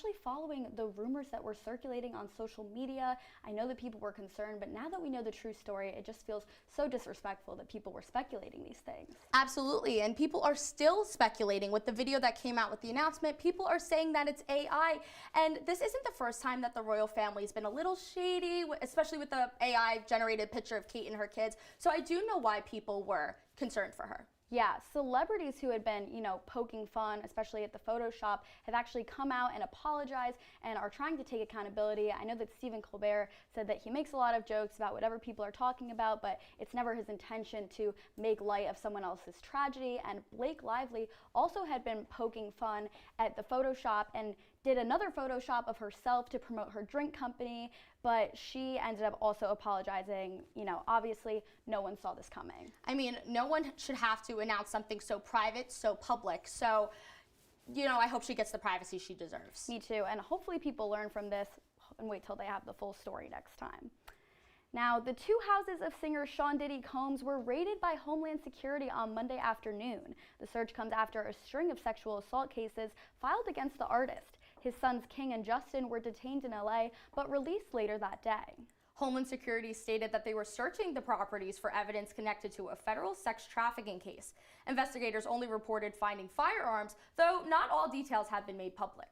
especially following the rumors that were circulating on social media. I know that people were concerned, but now that we know the true story, it just feels so disrespectful that people were speculating these things. Absolutely, and people are still speculating with the video that came out with the announcement. People are saying that it's AI, and this isn't the first time that the royal family has been a little shady, especially with the AI-generated picture of Kate and her kids. So I do know why people were concerned for her. Yeah, celebrities who had been, poking fun, especially at the Photoshop, have actually come out and apologized and are trying to take accountability. I know that Stephen Colbert said that he makes a lot of jokes about whatever people are talking about, but it's never his intention to make light of someone else's tragedy. And Blake Lively also had been poking fun at the Photoshop and did another Photoshop of herself to promote her drink company, but she ended up also apologizing. Obviously, no one saw this coming. I mean, no one should have to announce something so private, so public. So, I hope she gets the privacy she deserves. Me too, and hopefully people learn from this and wait till they have the full story next time. Now, the two houses of singer Sean Diddy Combs were raided by Homeland Security on Monday afternoon. The search comes after a string of sexual assault cases filed against the artist. His sons King and Justin were detained in LA, but released later that day. Homeland Security stated that they were searching the properties for evidence connected to a federal sex trafficking case. Investigators only reported finding firearms, though not all details have been made public.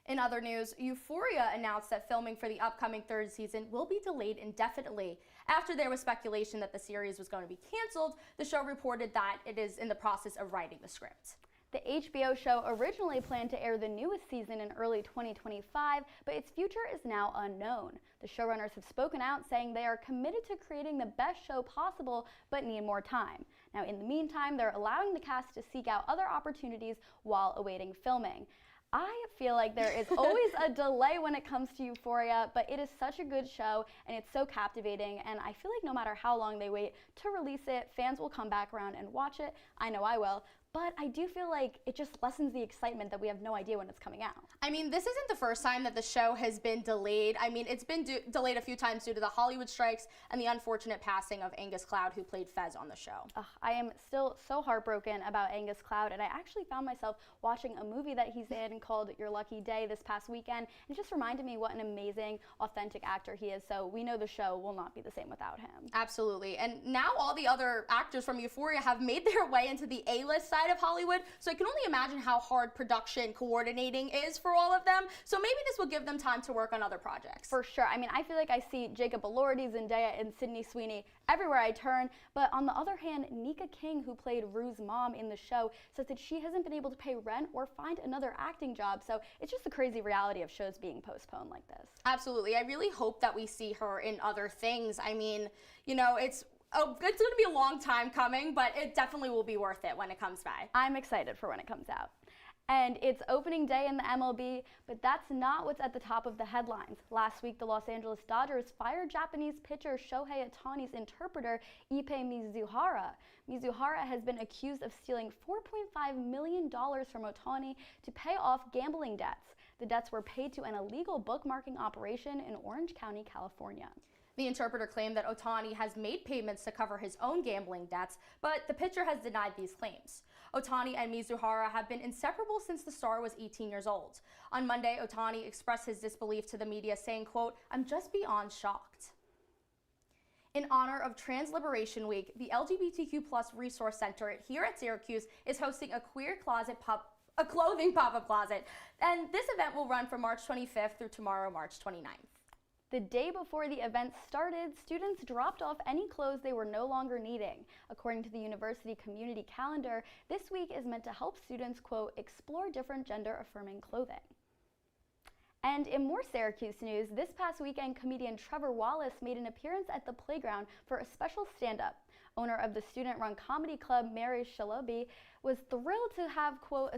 In other news, Euphoria announced that filming for the upcoming third season will be delayed indefinitely. After there was speculation that the series was going to be canceled, the show reported that it is in the process of writing the script. The HBO show originally planned to air the newest season in early 2025, but its future is now unknown. The showrunners have spoken out saying they are committed to creating the best show possible, but need more time. Now, in the meantime, they're allowing the cast to seek out other opportunities while awaiting filming. I feel like there is always a delay when it comes to Euphoria, but it is such a good show and it's so captivating, and I feel like no matter how long they wait to release it, fans will come back around and watch it. I know I will. But I do feel like it just lessens the excitement that we have no idea when it's coming out. I mean, this isn't the first time that the show has been delayed. I mean, it's been delayed a few times due to the Hollywood strikes and the unfortunate passing of Angus Cloud, who played Fez on the show. I am still so heartbroken about Angus Cloud, and I actually found myself watching a movie that he's in called Your Lucky Day this past weekend, and it just reminded me what an amazing, authentic actor he is, so we know the show will not be the same without him. Absolutely, and now all the other actors from Euphoria have made their way into the A-list side of Hollywood, so I can only imagine how hard production coordinating is for all of them. So maybe this will give them time to work on other projects. For sure. I mean, I feel like I see Jacob Elordi, Zendaya, and Sydney Sweeney everywhere I turn. But on the other hand, Nika King, who played Rue's mom in the show, says that she hasn't been able to pay rent or find another acting job. So it's just the crazy reality of shows being postponed like this. Absolutely. I really hope that we see her in other things. I mean, it's going to be a long time coming, but it definitely will be worth it when it comes by. I'm excited for when it comes out. And it's opening day in the MLB, but that's not what's at the top of the headlines. Last week, the Los Angeles Dodgers fired Japanese pitcher Shohei Ohtani's interpreter, Ippei Mizuhara. Mizuhara has been accused of stealing $4.5 million from Ohtani to pay off gambling debts. The debts were paid to an illegal bookmarking operation in Orange County, California. The interpreter claimed that Ohtani has made payments to cover his own gambling debts, but the pitcher has denied these claims. Ohtani and Mizuhara have been inseparable since the star was 18 years old. On Monday, Ohtani expressed his disbelief to the media, saying, quote, "I'm just beyond shocked." In honor of Trans Liberation Week, the LGBTQ+ Resource Center here at Syracuse is hosting a queer clothing pop-up closet, and this event will run from March 25th through tomorrow, March 29th. The day before the event started, students dropped off any clothes they were no longer needing. According to the university community calendar, this week is meant to help students, quote, explore different gender-affirming clothing. And in more Syracuse news, this past weekend, comedian Trevor Wallace made an appearance at the playground for a special stand-up. Owner of the student-run comedy club, Mary Shalaby, was thrilled to have, quote,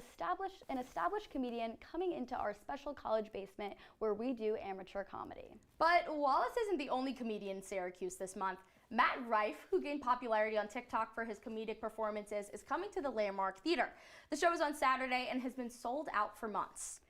an established comedian coming into our special college basement where we do amateur comedy. But Wallace isn't the only comedian in Syracuse this month. Matt Rife, who gained popularity on TikTok for his comedic performances, is coming to the Landmark Theater. The show is on Saturday and has been sold out for months.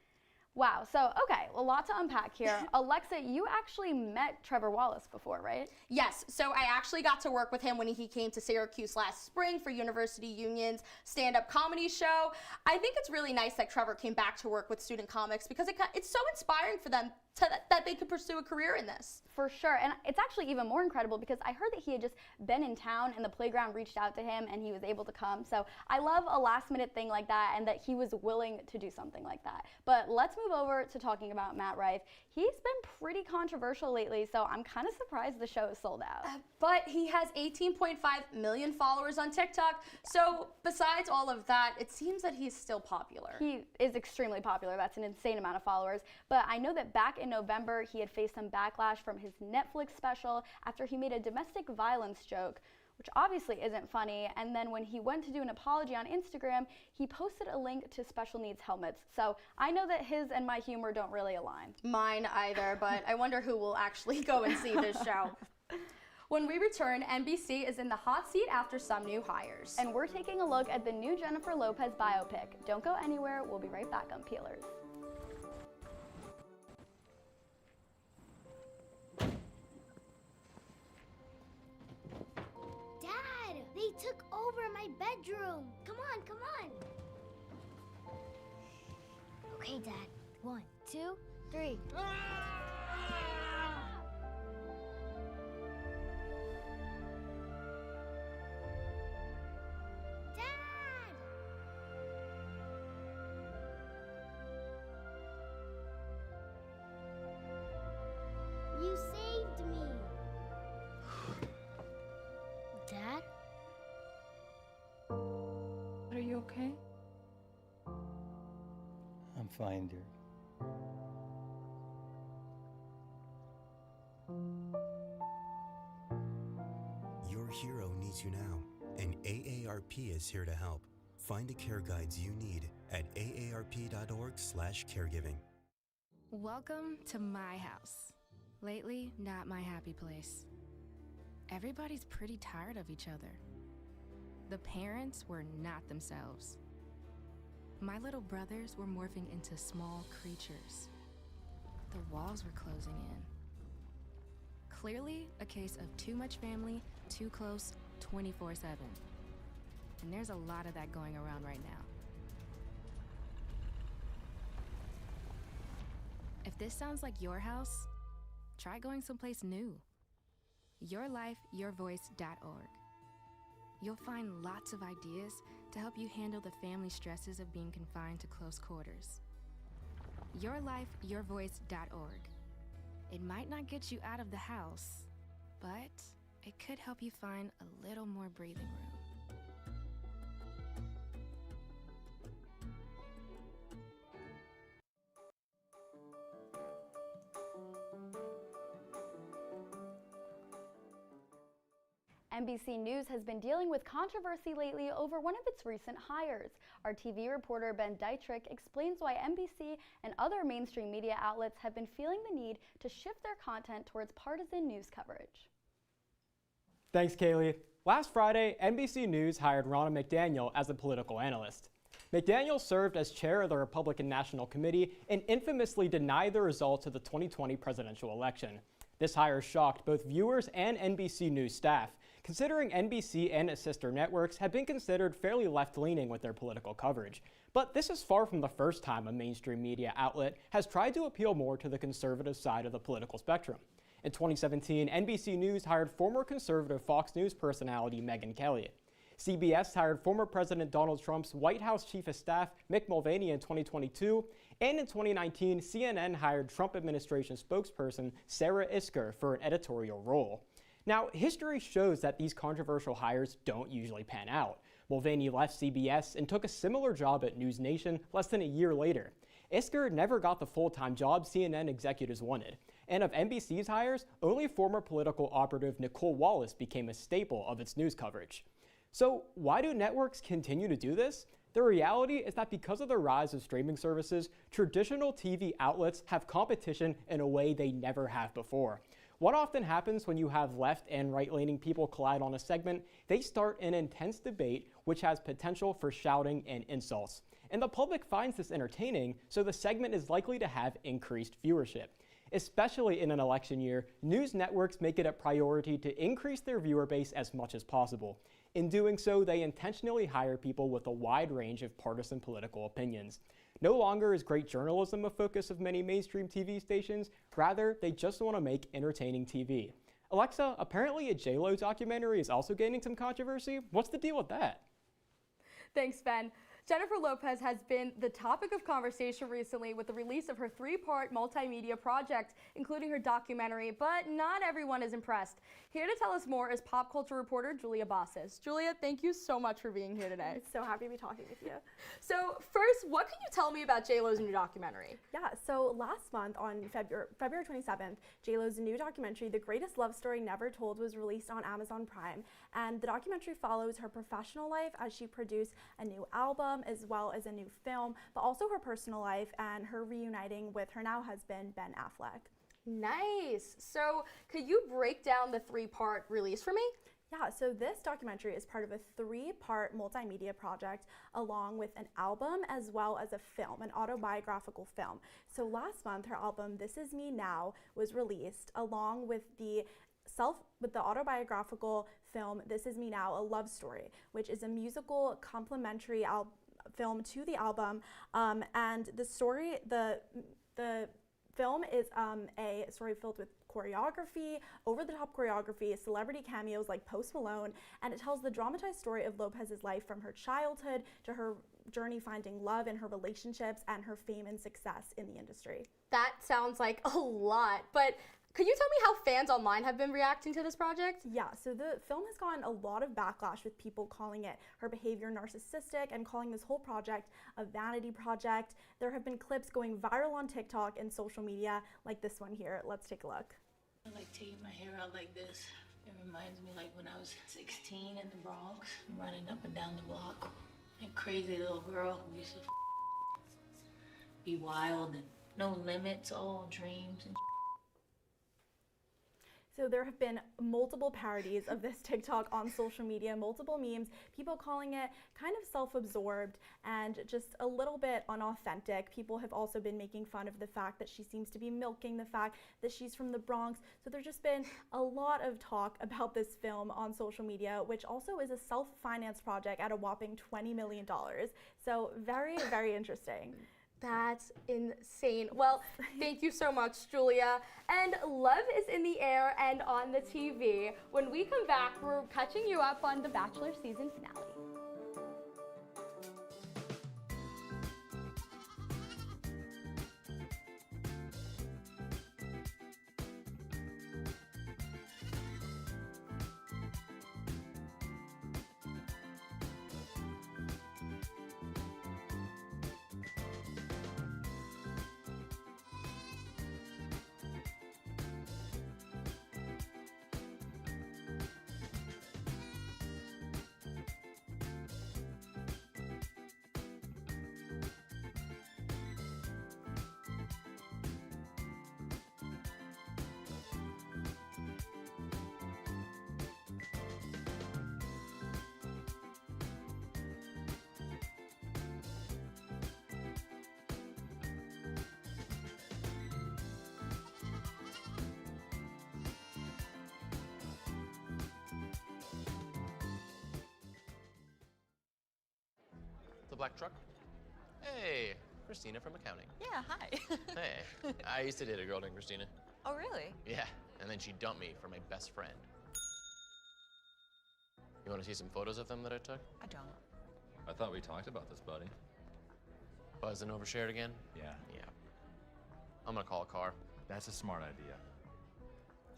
Wow, so okay, a lot to unpack here. Alexa, you actually met Trevor Wallace before, right? Yes, so I actually got to work with him when he came to Syracuse last spring for University Union's stand-up comedy show. I think it's really nice that Trevor came back to work with student comics because it's so inspiring for them that they could pursue a career in this. For sure, and it's actually even more incredible because I heard that he had just been in town and the playground reached out to him and he was able to come. So I love a last minute thing like that and that he was willing to do something like that. But let's move over to talking about Matt Rife. He's been pretty controversial lately, so I'm kind of surprised the show is sold out. But he has 18.5 million followers on TikTok, so besides all of that, it seems that he's still popular. He is extremely popular. That's an insane amount of followers. But I know that back in November, he had faced some backlash from his Netflix special after he made a domestic violence joke, which obviously isn't funny. And then when he went to do an apology on Instagram, he posted a link to special needs helmets. So I know that his and my humor don't really align. Mine either, but I wonder who will actually go and see this show. When we return, NBC is in the hot seat after some new hires. And we're taking a look at the new Jennifer Lopez biopic. Don't go anywhere. We'll be right back on Peelers. They took over my bedroom. Come on, come on. Okay, Dad. 1, 2, 3. Dad! You saved me. Dad? Are you okay? I'm fine, dear. Your hero needs you now, and AARP is here to help. Find the care guides you need at aarp.org/caregiving. Welcome to my house. Lately, not my happy place. Everybody's pretty tired of each other. The parents were not themselves. My little brothers were morphing into small creatures. The walls were closing in. Clearly, a case of too much family, too close, 24/7. And there's a lot of that going around right now. If this sounds like your house, try going someplace new. YourLifeYourVoice.org. You'll find lots of ideas to help you handle the family stresses of being confined to close quarters. YourLifeYourVoice.org. It might not get you out of the house, but it could help you find a little more breathing room. NBC News has been dealing with controversy lately over one of its recent hires. Our TV reporter Ben Dietrich explains why NBC and other mainstream media outlets have been feeling the need to shift their content towards partisan news coverage. Thanks, Kaylee. Last Friday, NBC News hired Ronna McDaniel as a political analyst. McDaniel served as chair of the Republican National Committee and infamously denied the results of the 2020 presidential election. This hire shocked both viewers and NBC News staff, considering NBC and its sister networks have been considered fairly left-leaning with their political coverage. But this is far from the first time a mainstream media outlet has tried to appeal more to the conservative side of the political spectrum. In 2017, NBC News hired former conservative Fox News personality Megyn Kelly. CBS hired former President Donald Trump's White House Chief of Staff Mick Mulvaney in 2022, and in 2019, CNN hired Trump administration spokesperson Sarah Isgur for an editorial role. Now, history shows that these controversial hires don't usually pan out. Mulvaney left CBS and took a similar job at News Nation less than a year later. Isgur never got the full-time job CNN executives wanted. And of NBC's hires, only former political operative Nicole Wallace became a staple of its news coverage. So why do networks continue to do this? The reality is that because of the rise of streaming services, traditional TV outlets have competition in a way they never have before. What often happens when you have left and right-leaning people collide on a segment, they start an intense debate which has potential for shouting and insults. and the public finds this entertaining, so the segment is likely to have increased viewership. Especially in an election year, news networks make it a priority to increase their viewer base as much as possible. In doing so, they intentionally hire people with a wide range of partisan political opinions. No longer is great journalism a focus of many mainstream TV stations, rather, they just want to make entertaining TV. Alexa, apparently a J-Lo documentary is also gaining some controversy. What's the deal with that? Thanks, Ben. Jennifer Lopez has been the topic of conversation recently with the release of her 3-part multimedia project, including her documentary, but not everyone is impressed. Here to tell us more is pop culture reporter Julia Bossis. Julia, thank you so much for being here today. I'm so happy to be talking with you. So first, what can you tell me about J-Lo's new documentary? Yeah, so last month on February 27th, J-Lo's new documentary, The Greatest Love Story Never Told, was released on Amazon Prime. And the documentary follows her professional life as she produced a new album as well as a new film, but also her personal life and her reuniting with her now husband, Ben Affleck. Nice. So could you break down the 3-part release for me? Yeah, so this documentary is part of a 3-part multimedia project along with an album as well as a film, an autobiographical film. So last month, her album, This Is Me Now, was released along with the autobiographical film, This Is Me Now, A Love Story, which is a musical complementary film to the album. And the story, the film is a story filled with choreography, over-the-top choreography, celebrity cameos like Post Malone, and it tells the dramatized story of Lopez's life from her childhood to her journey finding love in her relationships and her fame and success in the industry. That sounds like a lot, but could you tell me how fans online have been reacting to this project? Yeah, so the film has gotten a lot of backlash with people calling it her behavior narcissistic and calling this whole project a vanity project. There have been clips going viral on TikTok and social media like this one here. Let's take a look. I like taking my hair out like this. It reminds me like when I was 16 in the Bronx, running up and down the block. A crazy little girl who used to be wild and no limits, all dreams and So there have been multiple parodies of this TikTok on social media, multiple memes, people calling it kind of self-absorbed and just a little bit unauthentic. People have also been making fun of the fact that she seems to be milking the fact that she's from the Bronx. So there's just been a lot of talk about this film on social media, which also is a self-financed project at a whopping $20 million. So very, very interesting. That's insane. Well, thank you so much, Julia. And love is in the air and on the TV. When we come back, we're catching you up on The Bachelor season finale. The black truck? Hey, Christina from accounting. Yeah, hi. Hey, I used to date a girl named Christina. Oh, really? Yeah, and then she dumped me for my best friend. You want to see some photos of them that I took? I don't. I thought we talked about this, buddy. Buzz and overshared again? Yeah. Yeah. I'm gonna call a car. That's a smart idea.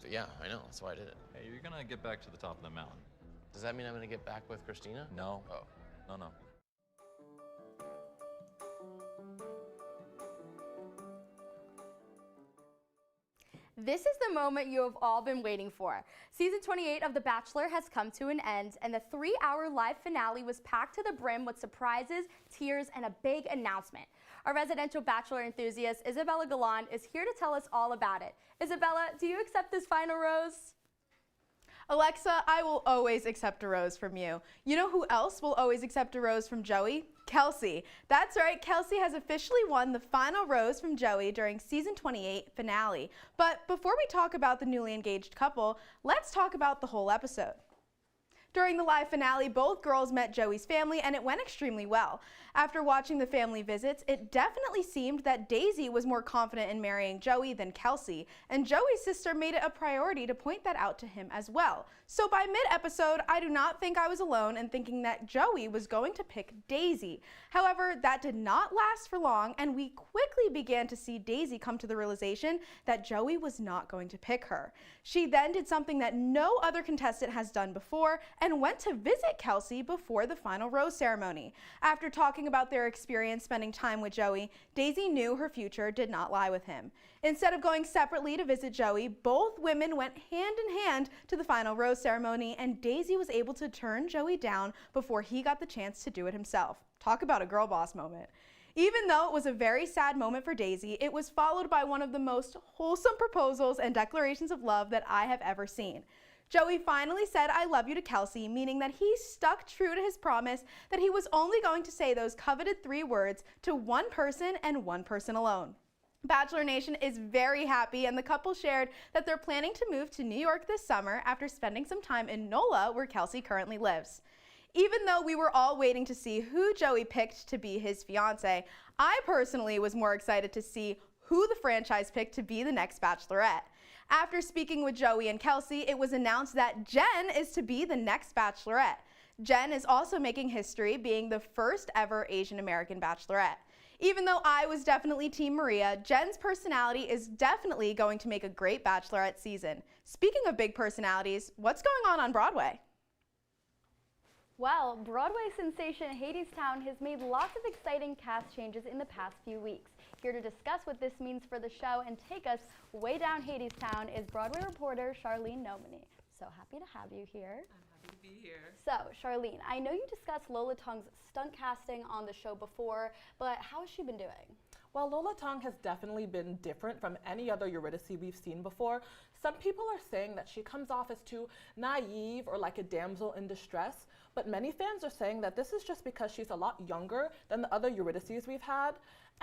So, yeah, I know, that's why I did it. Hey, you're gonna get back to the top of the mountain. Does that mean I'm gonna get back with Christina? No. Oh. No. This is the moment you have all been waiting for. Season 28 of The Bachelor has come to an end, and the 3-hour live finale was packed to the brim with surprises, tears, and a big announcement. Our residential Bachelor enthusiast, Isabella Galan, is here to tell us all about it. Isabella, do you accept this final rose? Alexa, I will always accept a rose from you. You know who else will always accept a rose from Joey? Kelsey. That's right, Kelsey has officially won the final rose from Joey during season 28 finale. But before we talk about the newly engaged couple, let's talk about the whole episode. During the live finale, both girls met Joey's family and it went extremely well. After watching the family visits, it definitely seemed that Daisy was more confident in marrying Joey than Kelsey, and Joey's sister made it a priority to point that out to him as well. So by mid-episode, I do not think I was alone in thinking that Joey was going to pick Daisy. However, that did not last for long, and we quickly began to see Daisy come to the realization that Joey was not going to pick her. She then did something that no other contestant has done before and went to visit Kelsey before the final rose ceremony. After talking about their experience spending time with Joey, Daisy knew her future did not lie with him. Instead of going separately to visit Joey, both women went hand in hand to the final rose ceremony, and Daisy was able to turn Joey down before he got the chance to do it himself. Talk about a girl boss moment. Even though it was a very sad moment for Daisy, it was followed by one of the most wholesome proposals and declarations of love that I have ever seen. Joey finally said "I love you" to Kelsey, meaning that he stuck true to his promise that he was only going to say those coveted 3 words to one person and one person alone. Bachelor Nation is very happy, and the couple shared that they're planning to move to New York this summer after spending some time in NOLA, where Kelsey currently lives. Even though we were all waiting to see who Joey picked to be his fiance, I personally was more excited to see who the franchise picked to be the next Bachelorette. After speaking with Joey and Kelsey, it was announced that Jen is to be the next Bachelorette. Jen is also making history, being the first ever Asian American Bachelorette. Even though I was definitely Team Maria, Jen's personality is definitely going to make a great Bachelorette season. Speaking of big personalities, what's going on Broadway? Well, Broadway sensation Hadestown has made lots of exciting cast changes in the past few weeks. Here to discuss what this means for the show and take us way down Hadestown is Broadway reporter Charlene Nomini. So happy to have you here. I'm happy to be here. So, Charlene, I know you discussed Lola Tong's stunt casting on the show before, but how has she been doing? Well, Lola Tong has definitely been different from any other Eurydice we've seen before. Some people are saying that she comes off as too naive or like a damsel in distress, but many fans are saying that this is just because she's a lot younger than the other Eurydices we've had,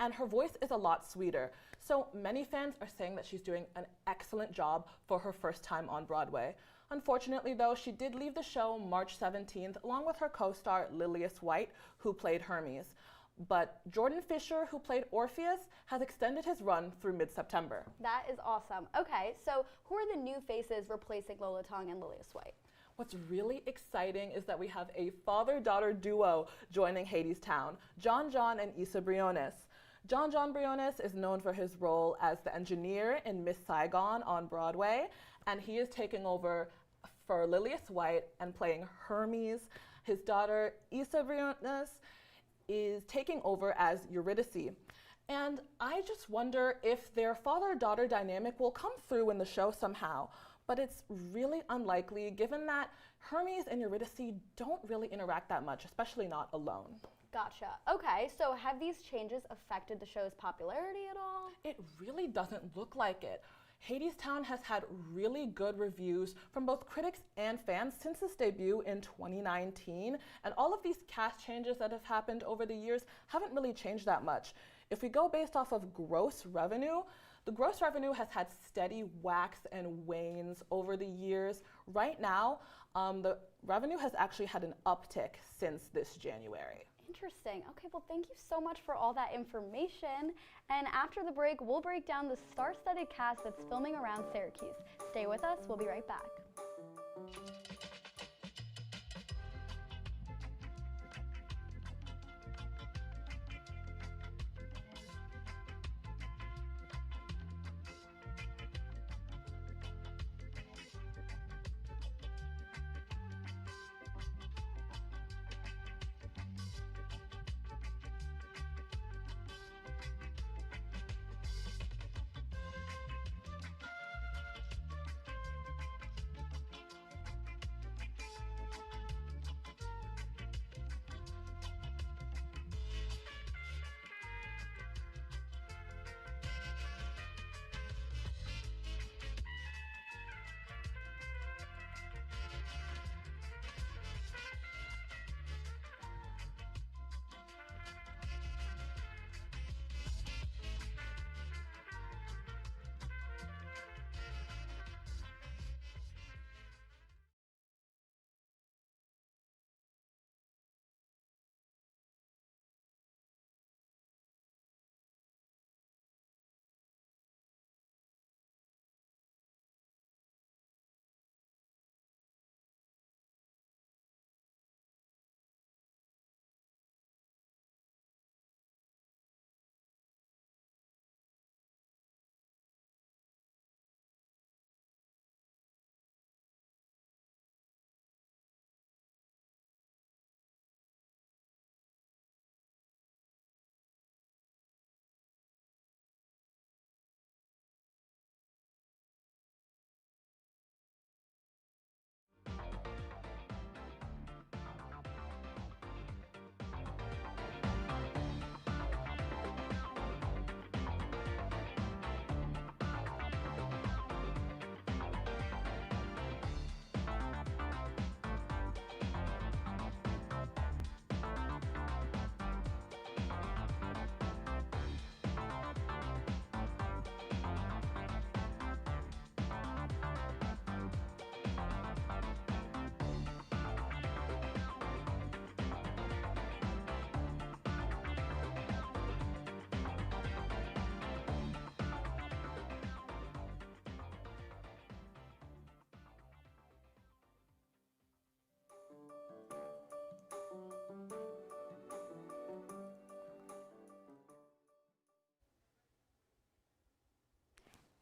and her voice is a lot sweeter. So many fans are saying that she's doing an excellent job for her first time on Broadway. Unfortunately, though, she did leave the show March 17th, along with her co-star Lillias White, who played Hermes. But Jordan Fisher, who played Orpheus, has extended his run through mid-September. That is awesome. Okay, so who are the new faces replacing Lola Tong and Lillias White? What's really exciting is that we have a father-daughter duo joining Hadestown, John and Issa Briones. John Briones is known for his role as the engineer in Miss Saigon on Broadway, and he is taking over for Lillias White and playing Hermes. His daughter, Issa Briones, is taking over as Eurydice. And I just wonder if their father-daughter dynamic will come through in the show somehow, but it's really unlikely given that Hermes and Eurydice don't really interact that much, especially not alone. Gotcha. Okay, so have these changes affected the show's popularity at all? It really doesn't look like it. Hadestown has had really good reviews from both critics and fans since its debut in 2019, and all of these cast changes that have happened over the years haven't really changed that much. If we go based off of gross revenue, the gross revenue has had steady whacks and wanes over the years. Right now, the revenue has actually had an uptick since this January. Interesting. Okay, well, thank you so much for all that information. And after the break, we'll break down the star-studded cast that's filming around Syracuse. Stay with us. We'll be right back.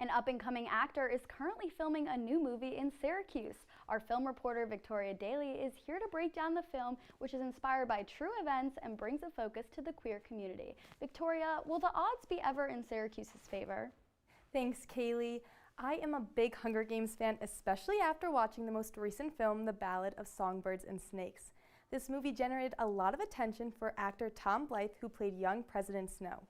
An up-and-coming actor is currently filming a new movie in Syracuse. Our film reporter Victoria Daly is here to break down the film, which is inspired by true events and brings a focus to the queer community. Victoria, will the odds be ever in Syracuse's favor? Thanks, Kaylee. I am a big Hunger Games fan, especially after watching the most recent film, The Ballad of Songbirds and Snakes. This movie generated a lot of attention for actor Tom Blythe, who played young President Snow.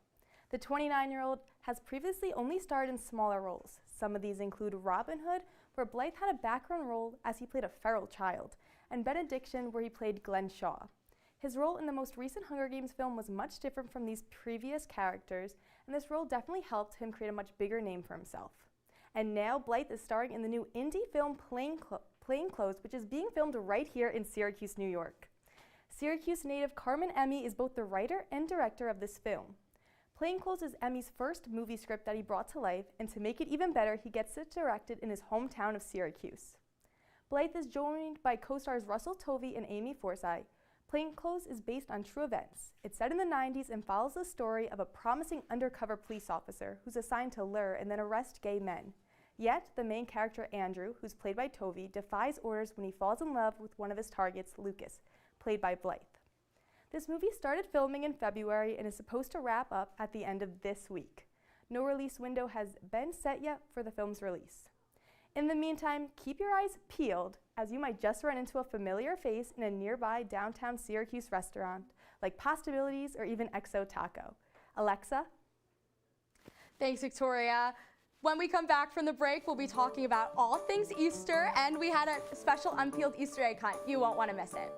The 29-year-old has previously only starred in smaller roles. Some of these include Robin Hood, where Blythe had a background role as he played a feral child, and Benediction, where he played Glenn Shaw. His role in the most recent Hunger Games film was much different from these previous characters, and this role definitely helped him create a much bigger name for himself. And now Blythe is starring in the new indie film Plainclothes, which is being filmed right here in Syracuse, New York. Syracuse native Carmen Emmy is both the writer and director of this film. Plainclothes is Emmy's first movie script that he brought to life, and to make it even better, he gets it directed in his hometown of Syracuse. Blythe is joined by co-stars Russell Tovey and Amy Forsythe. Plainclothes is based on true events. It's set in the 90s and follows the story of a promising undercover police officer who's assigned to lure and then arrest gay men. Yet, the main character, Andrew, who's played by Tovey, defies orders when he falls in love with one of his targets, Lucas, played by Blythe. This movie started filming in February and is supposed to wrap up at the end of this week. No release window has been set yet for the film's release. In the meantime, keep your eyes peeled, as you might just run into a familiar face in a nearby downtown Syracuse restaurant, like Possibilities or even XO Taco. Alexa? Thanks, Victoria. When we come back from the break, we'll be talking about all things Easter, and we had a special Unpeeled Easter egg hunt. You won't want to miss it.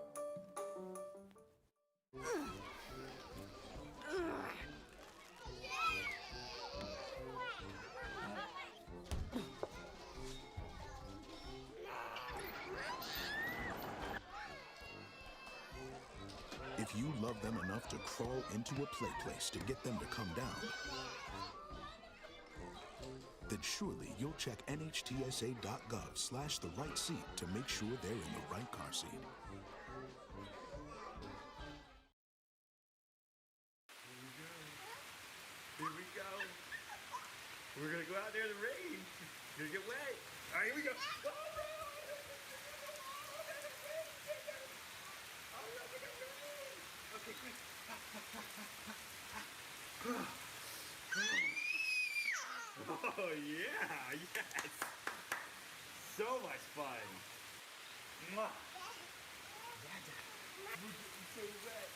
If you love them enough to crawl into a play place to get them to come down, then surely you'll check nhtsa.gov/the-right seat to make sure they're in the right car seat. Here we go. We're gonna go out there in the rain. You're gonna get wet. All right, here we go. Okay, quick. Oh yeah, yes. So much fun. Mwah. Yeah, Dad. We're getting so wet.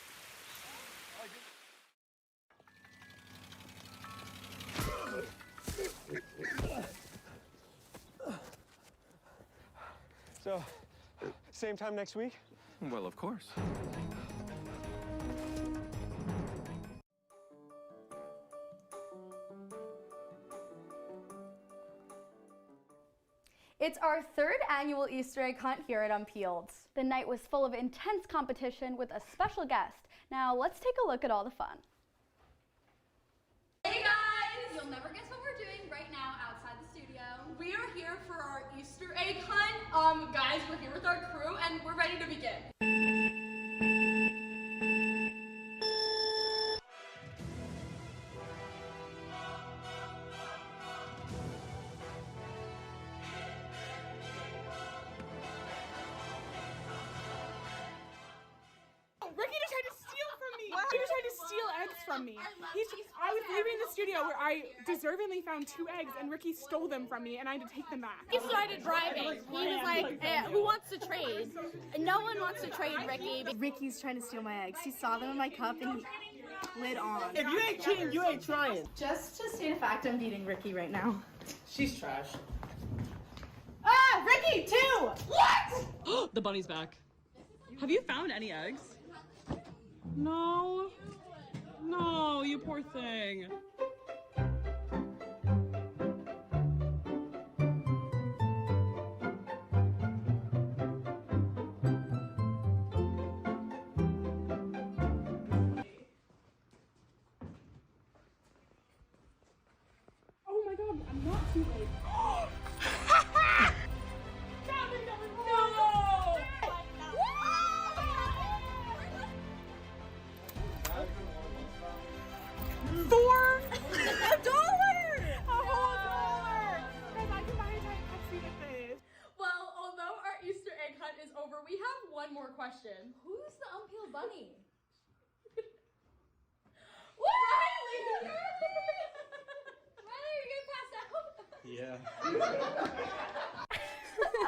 So, same time next week? Well, of course. It's our third annual Easter egg hunt here at Unpeeled. The night was full of intense competition with a special guest. Now let's take a look at all the fun. Hey guys! You'll never guess what we're doing right now outside the studio. We are here for our Easter egg hunt. Guys, we're here with our crew and we're ready to begin. Ricky just tried to steal from me. He just tried to steal eggs from me. I was leaving the studio where I deservingly found 2 eggs, and Ricky stole them from me, and I had to take them back. He started driving. He was like, who wants to trade? No one wants to trade Ricky. Ricky's trying to steal my eggs. He saw them in my cup and he lit on. If you ain't cheating, you ain't trying. Just to state a fact, I'm beating Ricky right now. She's trash. Ah, Ricky, 2! What? The bunny's back. Have you found any eggs? No. No, you poor thing. Oh my god, I'm not too late. $4! $1! A whole $1! question. Who's the Unpeeled bunny? Riley! Riley, are you Yeah. gonna pass out?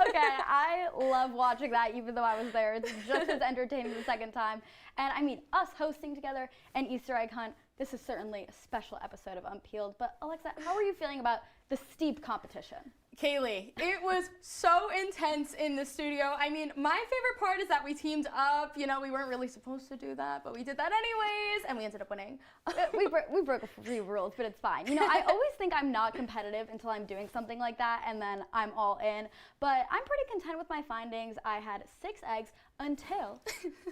Okay, I love watching that even though I was there. It's just as entertaining the second time. And I mean, us hosting together an Easter egg hunt, this is certainly a special episode of Unpeeled. But Alexa, how are you feeling about the steep competition? Kaylee, it was so intense in the studio. I mean, my favorite part is that we teamed up. You know, we weren't really supposed to do that, but we did that anyways, and we ended up winning. we broke a few rules, but it's fine. You know, I always think I'm not competitive until I'm doing something like that, and then I'm all in. But I'm pretty content with my findings. I had 6 eggs until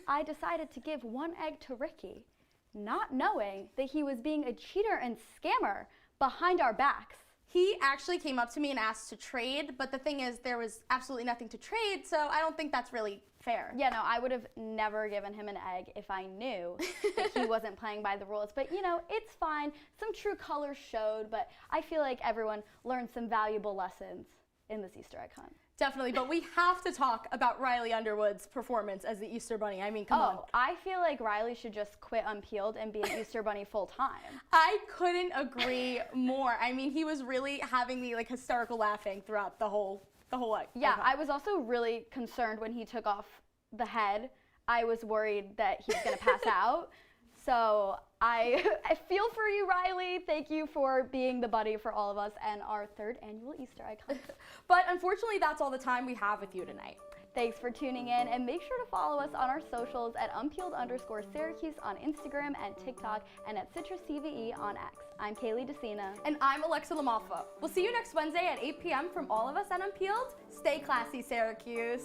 I decided to give 1 egg to Ricky, not knowing that he was being a cheater and scammer behind our backs. He actually came up to me and asked to trade, but the thing is, there was absolutely nothing to trade, so I don't think that's really fair. Yeah, no, I would have never given him an egg if I knew that he wasn't playing by the rules. But, you know, it's fine. Some true colors showed, but I feel like everyone learned some valuable lessons in this Easter egg hunt. Definitely, but we have to talk about Riley Underwood's performance as the Easter Bunny. I mean, come on. I feel like Riley should just quit Unpeeled and be an Easter Bunny full time. I couldn't agree more. I mean, he was really having me like hysterical laughing throughout the whole Yeah, I was also really concerned when he took off the head. I was worried that he was going to pass out. So I feel for you, Riley. Thank you for being the buddy for all of us and our 3rd annual Easter egg hunt. But unfortunately, that's all the time we have with you tonight. Thanks for tuning in, and make sure to follow us on our socials at Unpeeled_Syracuse on Instagram and TikTok, and at CitrusTV on X. I'm Kaylee DeCina. And I'm Alexa Lamalfa. We'll see you next Wednesday at 8 p.m. from all of us at Unpeeled. Stay classy, Syracuse.